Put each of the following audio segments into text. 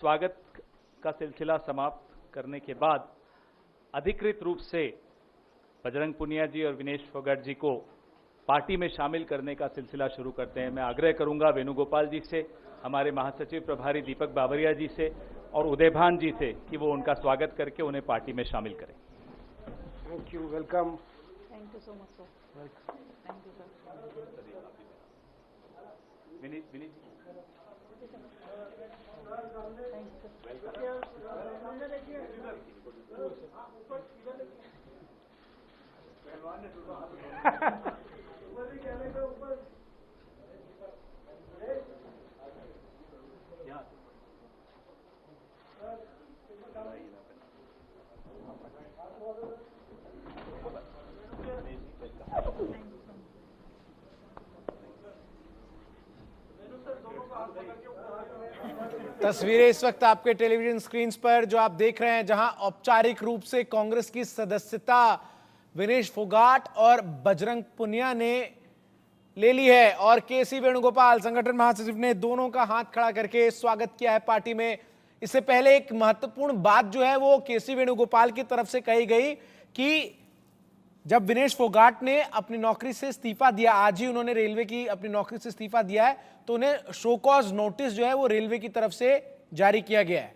स्वागत का सिलसिला समाप्त करने के बाद अधिकृत रूप से बजरंग पुनिया जी और विनेश फोगाट जी को पार्टी में शामिल करने का सिलसिला शुरू करते हैं। मैं आग्रह करूंगा वेणुगोपाल जी से, हमारे महासचिव प्रभारी दीपक बावरिया जी से और उदयभान जी से कि वो उनका स्वागत करके उन्हें पार्टी में शामिल करें। Thank you, welcome. Thank you so much sir. Thank you sir. Vineet ji तस्वीरें इस वक्त आपके टेलीविजन स्क्रीन पर जो आप देख रहे हैं, जहां औपचारिक रूप से कांग्रेस की सदस्यता विनेश फोगाट और बजरंग पुनिया ने ले ली है और केसी वेणुगोपाल संगठन महासचिव ने दोनों का हाथ खड़ा करके स्वागत किया है पार्टी में। इससे पहले एक महत्वपूर्ण बात जो है वो केसी वेणुगोपाल की तरफ से कही गई कि जब विनेश फोगाट ने अपनी नौकरी से इस्तीफा दिया, आज ही उन्होंने रेलवे की अपनी नौकरी से इस्तीफा दिया है, तो उन्हें शो कॉज नोटिस जो है वो रेलवे की तरफ से जारी किया गया है।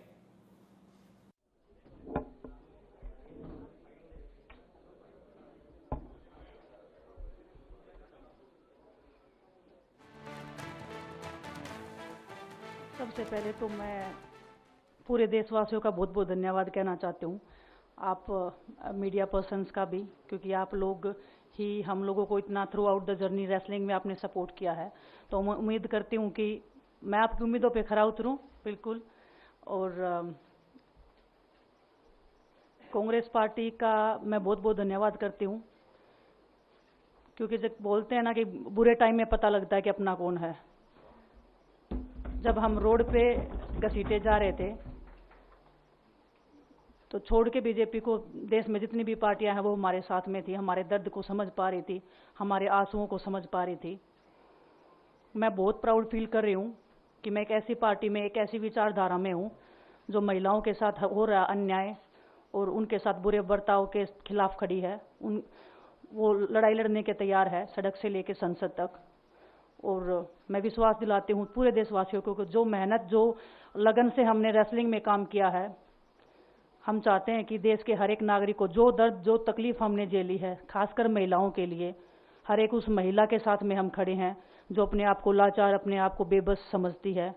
सबसे पहले तो मैं पूरे देशवासियों का बहुत बहुत धन्यवाद कहना चाहती हूँ, आप मीडिया पर्सन्स का भी, क्योंकि आप लोग ही हम लोगों को इतना through out the journey wrestling में आपने सपोर्ट किया है। तो मैं उम्मीद करती हूँ कि मैं आपकी उम्मीदों पे खरा उतरूँ बिल्कुल। और कांग्रेस पार्टी का मैं बहुत बहुत धन्यवाद करती हूँ, क्योंकि जब बोलते हैं ना कि बुरे टाइम में पता लगता है कि अपना कौन है। जब हम रोड पे घसीटे जा रहे थे तो छोड़ के बीजेपी को देश में जितनी भी पार्टियां हैं वो हमारे साथ में थी, हमारे दर्द को समझ पा रही थी, हमारे आंसुओं को समझ पा रही थी। मैं बहुत प्राउड फील कर रही हूँ कि मैं एक ऐसी पार्टी में, एक ऐसी विचारधारा में हूँ जो महिलाओं के साथ हो रहा अन्याय और उनके साथ बुरे बर्ताव के खिलाफ खड़ी है। वो लड़ाई लड़ने के तैयार है, सड़क से लेकर संसद तक। और मैं विश्वास दिलाती हूँ पूरे देशवासियों को कि जो मेहनत, जो लगन से हमने रेसलिंग में काम किया है, हम चाहते हैं कि देश के हर एक नागरिक को जो दर्द, जो तकलीफ हमने झेली है, खासकर महिलाओं के लिए, हर एक उस महिला के साथ में हम खड़े हैं जो अपने आप को लाचार, अपने आप को बेबस समझती है।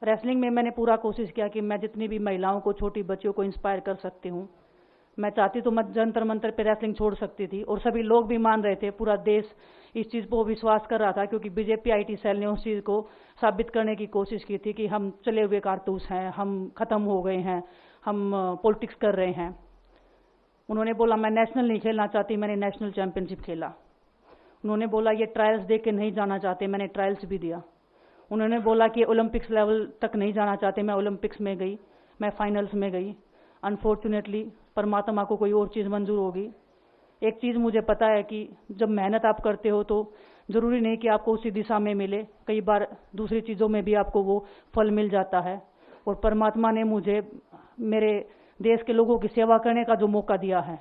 रेसलिंग में मैंने पूरा कोशिश किया कि मैं जितनी भी महिलाओं को, छोटी बच्चियों को इंस्पायर कर सकती हूँ। मैं चाहती तो मैं जंतर मंतर पे रेसलिंग छोड़ सकती थी और सभी लोग भी मान रहे थे, पूरा देश इस चीज़ को विश्वास कर रहा था, क्योंकि बीजेपी आईटी सेल ने उस चीज़ को साबित करने की कोशिश की थी कि हम चले हुए कारतूस हैं, हम ख़त्म हो गए हैं, हम पॉलिटिक्स कर रहे हैं। उन्होंने बोला मैं नेशनल नहीं खेलना चाहती, मैंने नेशनल चैंपियनशिप खेला। उन्होंने बोला ये ट्रायल्स दे के नहीं जाना चाहते, मैंने ट्रायल्स भी दिया। उन्होंने बोला कि ओलंपिक्स लेवल तक नहीं जाना चाहते, मैं ओलंपिक्स में गई, मैं फाइनल्स में गई। अनफॉर्चुनेटली परमात्मा को कोई और चीज़ मंजूर होगी। एक चीज़ मुझे पता है कि जब मेहनत आप करते हो तो ज़रूरी नहीं कि आपको उसी दिशा में मिले, कई बार दूसरी चीज़ों में भी आपको वो फल मिल जाता है। और परमात्मा ने मुझे मेरे देश के लोगों की सेवा करने का जो मौका दिया है,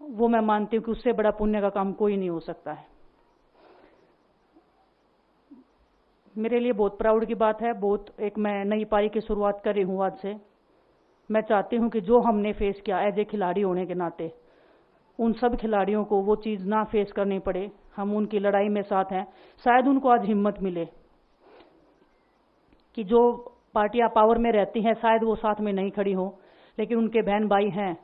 वो मैं मानती हूँ कि उससे बड़ा पुण्य का काम कोई नहीं हो सकता है। मेरे लिए बहुत प्राउड की बात है, बहुत एक मैं नई पारी की शुरुआत कर रही हूँ आज से। मैं चाहती हूँ कि जो हमने फेस किया एज ए खिलाड़ी होने के नाते, उन सब खिलाड़ियों को वो चीज़ ना फेस करनी पड़े। हम उनकी लड़ाई में साथ हैं। शायद उनको आज हिम्मत मिले कि जो पार्टियां पावर में रहती हैं शायद वो साथ में नहीं खड़ी हो, लेकिन उनके बहन भाई हैं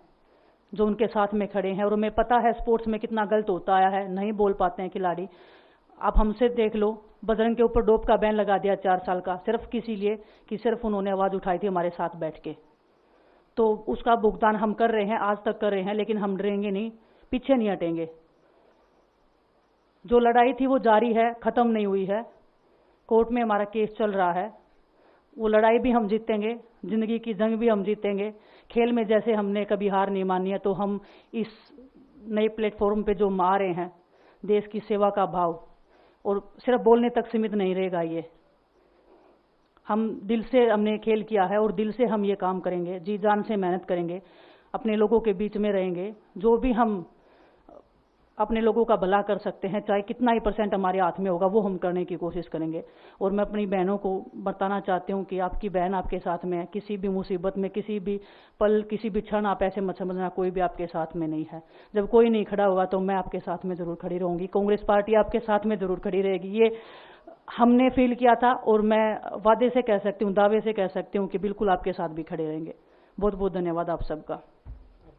जो उनके साथ में खड़े हैं। और हमें पता है स्पोर्ट्स में कितना गलत होता आया है, नहीं बोल पाते हैं खिलाड़ी। आप हमसे देख लो, बजरंग के ऊपर डोप का बैन लगा दिया 4 साल का, सिर्फ किसी लिए कि सिर्फ उन्होंने आवाज़ उठाई थी हमारे साथ बैठ के। तो उसका भुगतान हम कर रहे हैं, आज तक कर रहे हैं, लेकिन हम डरेंगे नहीं, पीछे नहीं हटेंगे। जो लड़ाई थी वो जारी है, ख़त्म नहीं हुई है। कोर्ट में हमारा केस चल रहा है, वो लड़ाई भी हम जीतेंगे, ज़िंदगी की जंग भी हम जीतेंगे। खेल में जैसे हमने कभी हार नहीं मानी है, तो हम इस नए प्लेटफॉर्म पे जो आ रहे हैं, देश की सेवा का भाव, और सिर्फ बोलने तक सीमित नहीं रहेगा ये। हम दिल से हमने खेल किया है और दिल से हम ये काम करेंगे, जी जान से मेहनत करेंगे, अपने लोगों के बीच में रहेंगे। जो भी हम अपने लोगों का भला कर सकते हैं, चाहे कितना ही % हमारे हाथ में होगा, वो हम करने की कोशिश करेंगे। और मैं अपनी बहनों को बताना चाहती हूँ कि आपकी बहन आपके साथ में है, किसी भी मुसीबत में, किसी भी पल, किसी भी क्षण आप ऐसे मत समझना कोई भी आपके साथ में नहीं है। जब कोई नहीं खड़ा होगा तो मैं आपके साथ में जरूर खड़ी रहूंगी, कांग्रेस पार्टी आपके साथ में जरूर खड़ी रहेगी। ये हमने फील किया था और मैं वादे से कह सकती हूँ, दावे से कह सकती हूँ कि बिल्कुल आपके साथ भी खड़े रहेंगे। बहुत बहुत धन्यवाद आप सबका।